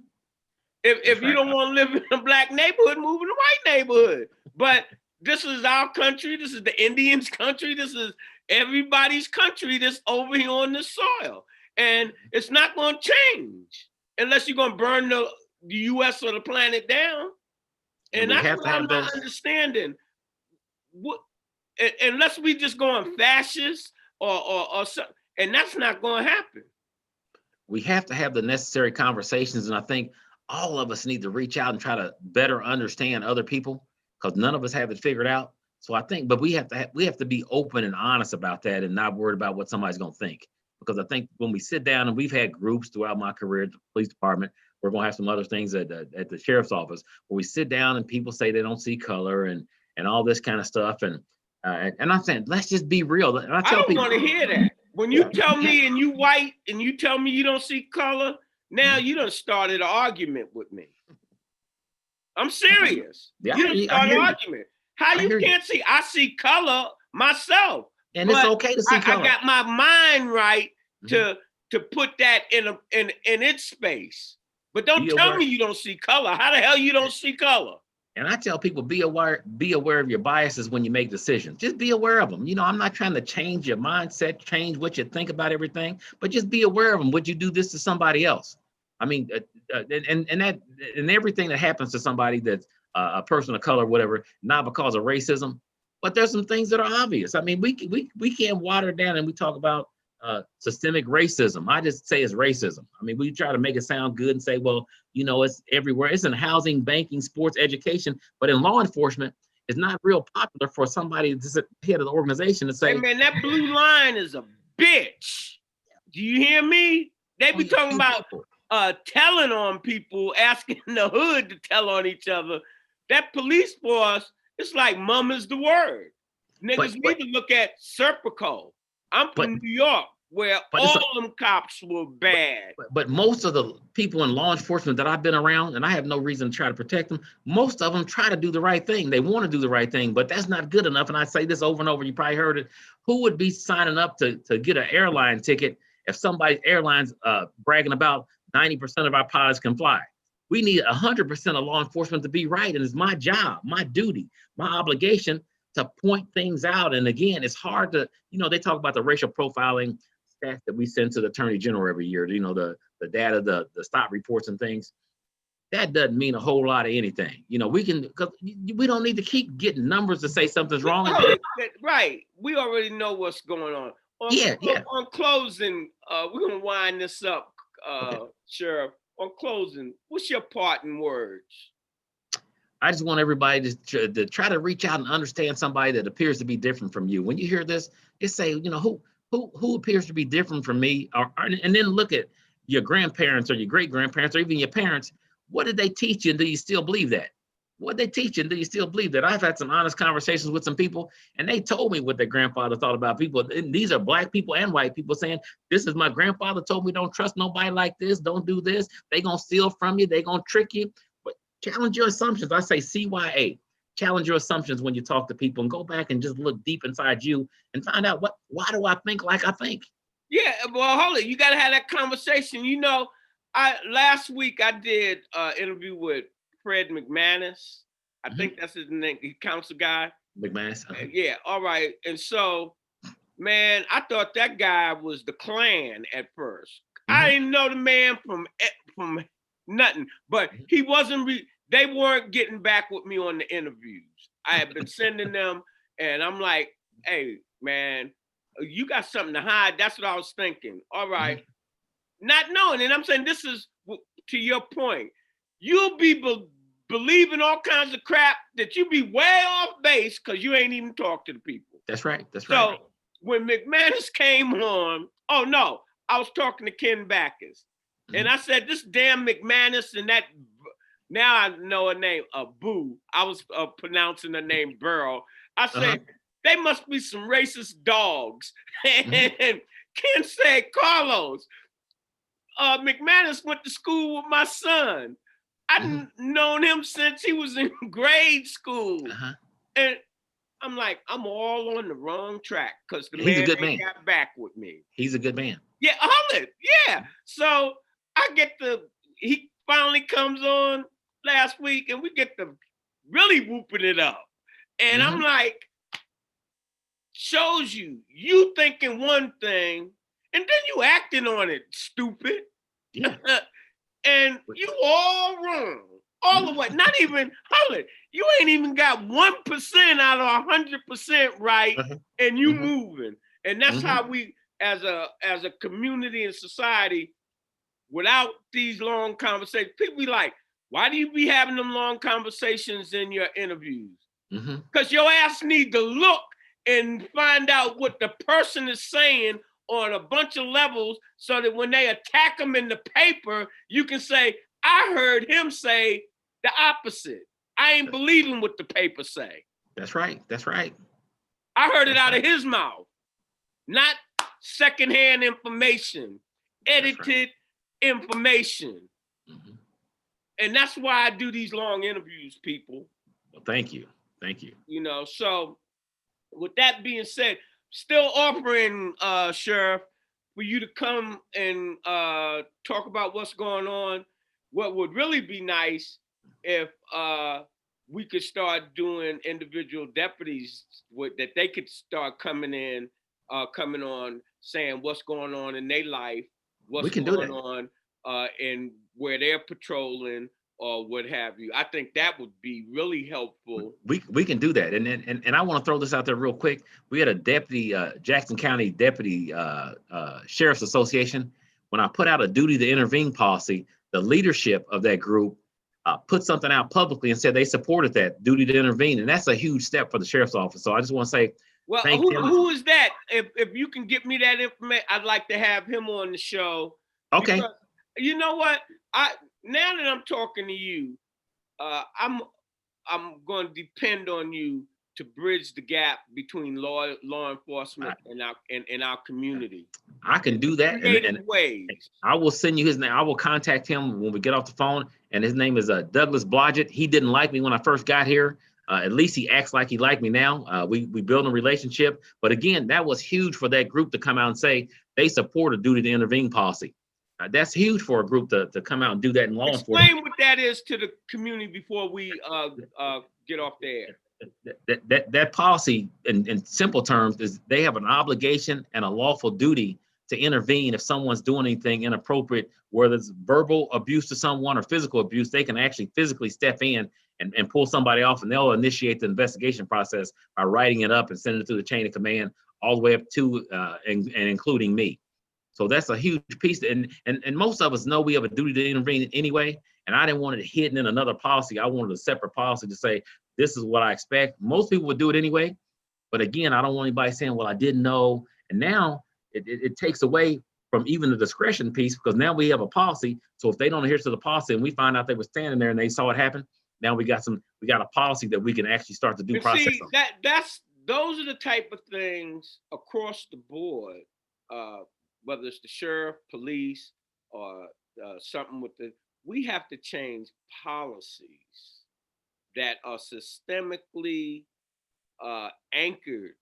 If you don't want to live in a black neighborhood, move in a white neighborhood. But this is our country. This is the Indians' country. This is everybody's country that's over here on this soil. And it's not going to change unless you're going to burn the U.S. or the planet down. And that's what I'm not understanding. Unless we just going fascist or something, and that's not going to happen. We have to have the necessary conversations, and I think all of us need to reach out and try to better understand other people, because none of us have it figured out. So I think, but we have to be open and honest about that, and not worried about what somebody's going to think. Because I think when we sit down, and we've had groups throughout my career at the police department, we're going to have some other things at the sheriff's office, where we sit down and people say they don't see color and all this kind of stuff. And I'm saying, let's just be real. And I don't want to hear that. When you tell me and you white and you tell me you don't see color, now you done started an argument with me. I'm serious. You done started an argument. How you can't see? I see color myself. And it's okay to see color. I got my mind right to put that in its space. But don't tell me you don't see color. How the hell you don't see color? And I tell people, be aware of your biases when you make decisions. Just be aware of them. You know, I'm not trying to change your mindset, change what you think about everything, but just be aware of them. Would you do this to somebody else? I mean, and everything that happens to somebody that's a person of color, whatever, not because of racism, but there's some things that are obvious. I mean, we can't water it down, and we talk about systemic racism. I just say it's racism. I mean, we try to make it sound good and say, well, you know, it's everywhere. It's in housing, banking, sports, education, but in law enforcement, it's not real popular for somebody that's at the head of the organization to say, hey man, that blue line is a bitch. Do you hear me? They be talking about telling on people, asking the hood to tell on each other. That police force, it's like mum is the word. Niggas need to look at Serpico. I'm from New York, where all them cops were bad. But most of the people in law enforcement that I've been around, and I have no reason to try to protect them, most of them try to do the right thing. They want to do the right thing, but that's not good enough. And I say this over and over, you probably heard it. Who would be signing up to get an airline ticket if somebody's airline's bragging about 90% of our pilots can fly? We need 100% of law enforcement to be right. And it's my job, my duty, my obligation to point things out. And again, it's hard to, you know, they talk about the racial profiling stats that we send to the Attorney General every year, you know, the data, the stop reports and things. That doesn't mean a whole lot of anything. You know, we don't need to keep getting numbers to say something's wrong. Right. We already know what's going on. On closing, we're going to wind this up, Sheriff. On closing, what's your parting words? I just want everybody to try to reach out and understand somebody that appears to be different from you. When you hear this, just say, you know, who appears to be different from me, and then look at your grandparents or your great grandparents or even your parents. What did they teach you? And do you still believe that? What they teach you? And do you still believe that? I've had some honest conversations with some people, and they told me what their grandfather thought about people. And these are Black people and white people saying, this is my grandfather told me, don't trust nobody like this. Don't do this. They gonna steal from you. They gonna trick you. Challenge your assumptions. I say CYA. Challenge your assumptions when you talk to people and go back and just look deep inside you and find out why do I think like I think? Yeah, well, hold it. You got to have that conversation. You know, last week I did an interview with Fred McManus. I think that's his name. He council guy. McManus. Yeah. All right. And so, man, I thought that guy was the Klan at first. I didn't know the man from nothing, but he wasn't. They weren't getting back with me on the interviews. I had been sending them, and I'm like, "Hey, man, you got something to hide." That's what I was thinking. All right, not knowing, and I'm saying this is to your point. You'll be believing all kinds of crap that you be way off base because you ain't even talked to the people. That's right. That's right. So when McManus came on, oh no, I was talking to Ken Backus. And I said, this damn McManus and that, now I know her name, Boo. I was pronouncing her name Burrow. I said, they must be some racist dogs. And Ken said, Carlos, McManus went to school with my son. I've known him since he was in grade school. And I'm like, I'm all on the wrong track because the man ain't got back with me. He's a good man. Yeah, hold it. Yeah. So he finally comes on last week and we get to really whooping it up. And I'm like, shows you thinking one thing and then you acting on it, stupid. Yeah. And you all wrong. All the way. Not even, hold it. You ain't even got 1% out of 100% right and you moving. And that's how we, as a community and society, without these long conversations, people be like, why do you be having them long conversations in your interviews? Because your ass need to look and find out what the person is saying on a bunch of levels so that when they attack them in the paper, you can say, I heard him say the opposite. I ain't believing what the paper say. That's right. That's right. I heard it out of his mouth, not secondhand information, edited information. And that's why I do these long interviews, people. Well, thank you. Thank you. You know, so with that being said, still offering, Sheriff, for you to come and talk about what's going on. What would really be nice if we could start doing individual deputies that they could start coming on saying what's going on in their life, what's going on and where they're patrolling or what have you. I think that would be really helpful. We can do that. And I want to throw this out there real quick. We had a deputy, Jackson County Deputy Sheriff's Association. When I put out a duty to intervene policy, the leadership of that group put something out publicly and said they supported that duty to intervene. And that's a huge step for the sheriff's office. So I just want to say, well, who is that? If you can get me that information, I'd like to have him on the show. Okay. Because, you know what? Now that I'm talking to you, I'm going to depend on you to bridge the gap between law enforcement and our community. I can do that. And ways. I will send you his name. I will contact him when we get off the phone. And his name is Douglas Broadgate. He didn't like me when I first got here. At least he acts like he liked me now. We build a relationship. But again, that was huge for that group to come out and say they support a duty to intervene policy. That's huge for a group to come out and do that in law enforcement. Explain what that is to the community before we get off there. That policy, in simple terms, is they have an obligation and a lawful duty to intervene if someone's doing anything inappropriate, whether it's verbal abuse to someone or physical abuse. They can actually physically step in and pull somebody off, and they'll initiate the investigation process by writing it up and sending it through the chain of command all the way up to and including me. So that's a huge piece. And most of us know we have a duty to intervene anyway. And I didn't want it hidden in another policy. I wanted a separate policy to say, this is what I expect. Most people would do it anyway. But again, I don't want anybody saying, well, I didn't know. And now it takes away from even the discretion piece, because now we have a policy. So if they don't adhere to the policy and we find out they were standing there and they saw it happen, now we got a policy that we can actually start to do process. See, those are the type of things across the board, whether it's the sheriff, police, or something we have to change policies that are systemically anchored.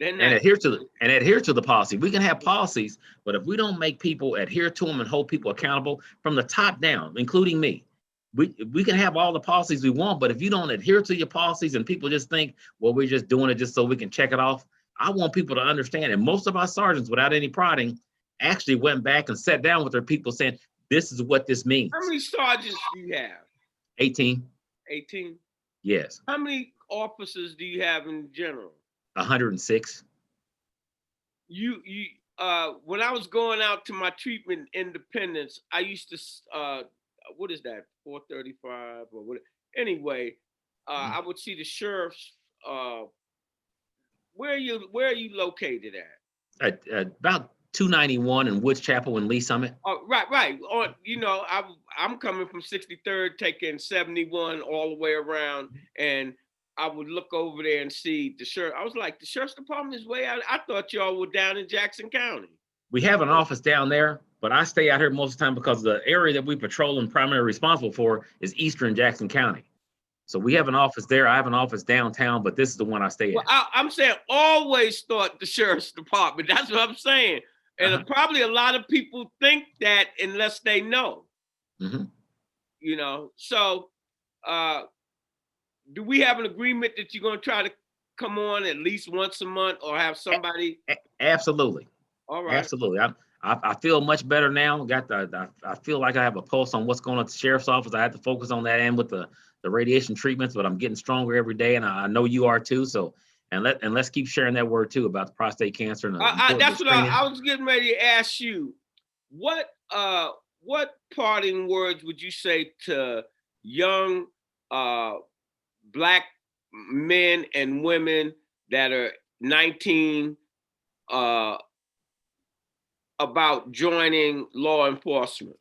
And adhere to the policy. We can have policies, but if we don't make people adhere to them and hold people accountable from the top down, including me, we can have all the policies we want, but if you don't adhere to your policies and people just think, well, we're just doing it just so we can check it off, I want people to understand. And most of our sergeants, without any prodding, actually went back and sat down with their people saying, this is what this means. How many sergeants do you have? 18. 18? Yes. How many officers do you have in general? 106. When I was going out to my treatment independence, I used to, what is that, 435 or what? Anyway, I would see the sheriffs. Where are you located at? About 291 in Woods Chapel and Lee Summit. Right. I'm coming from 63rd, taking 71 all the way around, and I would look over there and see the sheriff. I was like, the sheriff's department is way out. I thought y'all were down in Jackson County. We have an office down there, but I stay out here most of the time because the area that we patrol and primarily responsible for is Eastern Jackson County. So we have an office there. I have an office downtown, but this is the one I stay at. Well, I'm saying always thought the sheriff's department. That's what I'm saying. And probably a lot of people think that unless they know. Mm-hmm. So do we have an agreement that you're going to try to come on at least once a month or have somebody? Absolutely. All right. Absolutely. I feel much better now. I feel like I have a pulse on what's going on at the sheriff's office. I had to focus on that and with the radiation treatments, but I'm getting stronger every day, and I know you are too. So, and let's keep sharing that word too about the prostate cancer. And that's what I was getting ready to ask you. What parting words would you say to young Black men and women that are 19 about joining law enforcement,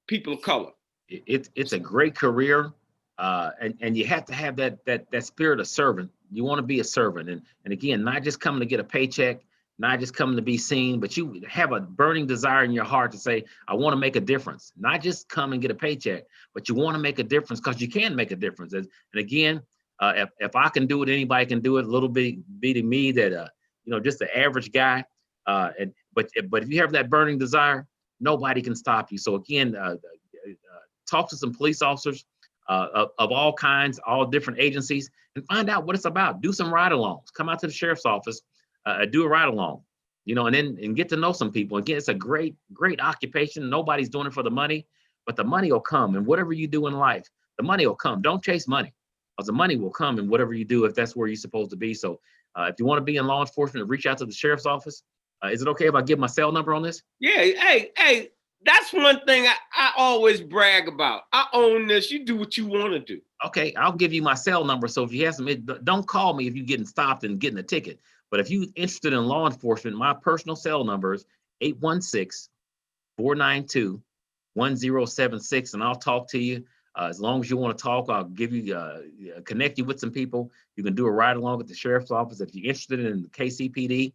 people of color? It's a great career, and you have to have that spirit of servant. You want to be a servant, and again, not just coming to get a paycheck, not just coming to be seen, but you have a burning desire in your heart to say, I want to make a difference. Not just come and get a paycheck, but you want to make a difference because you can make a difference. And again, if I can do it, anybody can do it. A little bit to me that just the average guy. And But if you have that burning desire, nobody can stop you. So again, talk to some police officers of all kinds, all different agencies, and find out what it's about. Do some ride-alongs. Come out to the sheriff's office, do a ride-along, and get to know some people. Again, it's a great occupation. Nobody's doing it for the money, but the money will come. And whatever you do in life, the money will come. Don't chase money, because the money will come in whatever you do if that's where you're supposed to be. So if you want to be in law enforcement, reach out to the sheriff's office. Is it okay if I give my cell number on this? Yeah, hey, that's one thing I always brag about. I own this. You do what you want to do. Okay, I'll give you my cell number. So if you have some, don't call me if you're getting stopped and getting a ticket. But if you're interested in law enforcement, my personal cell number is 816-492-1076, and I'll talk to you. As long as you want to talk, I'll give you, connect you with some people. You can do a ride along at the sheriff's office. If you're interested in the KCPD,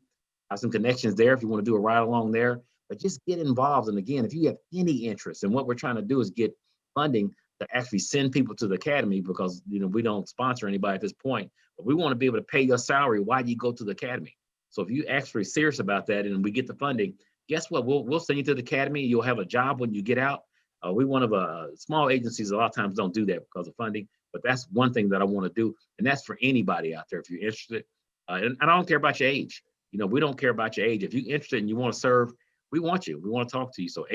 I have some connections there if you want to do a ride along there. But just get involved. And again, if you have any interest, and what we're trying to do is get funding to actually send people to the academy, because we don't sponsor anybody at this point, but we want to be able to pay your salary while you go to the academy. So if you actually serious about that and we get the funding, guess what? We'll send you to the academy. You'll have a job when you get out. We one of small agencies a lot of times don't do that because of funding, but that's one thing that I want to do, and that's for anybody out there if you're interested. And I don't care about your age. We don't care about your age. If you're interested and you want to serve, we want you. We want to talk to you. So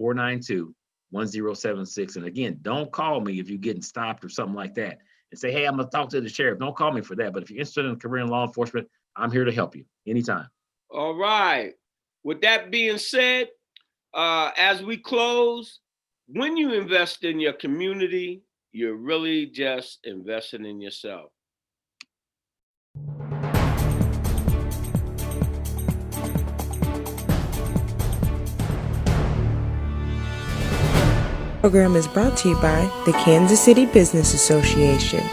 816-492-1076. And again, don't call me if you're getting stopped or something like that and say, hey, I'm going to talk to the sheriff. Don't call me for that. But if you're interested in a career in law enforcement, I'm here to help you anytime. All right. With that being said, as we close, when you invest in your community, you're really just investing in yourself. Program is brought to you by the Kansas City Business Association.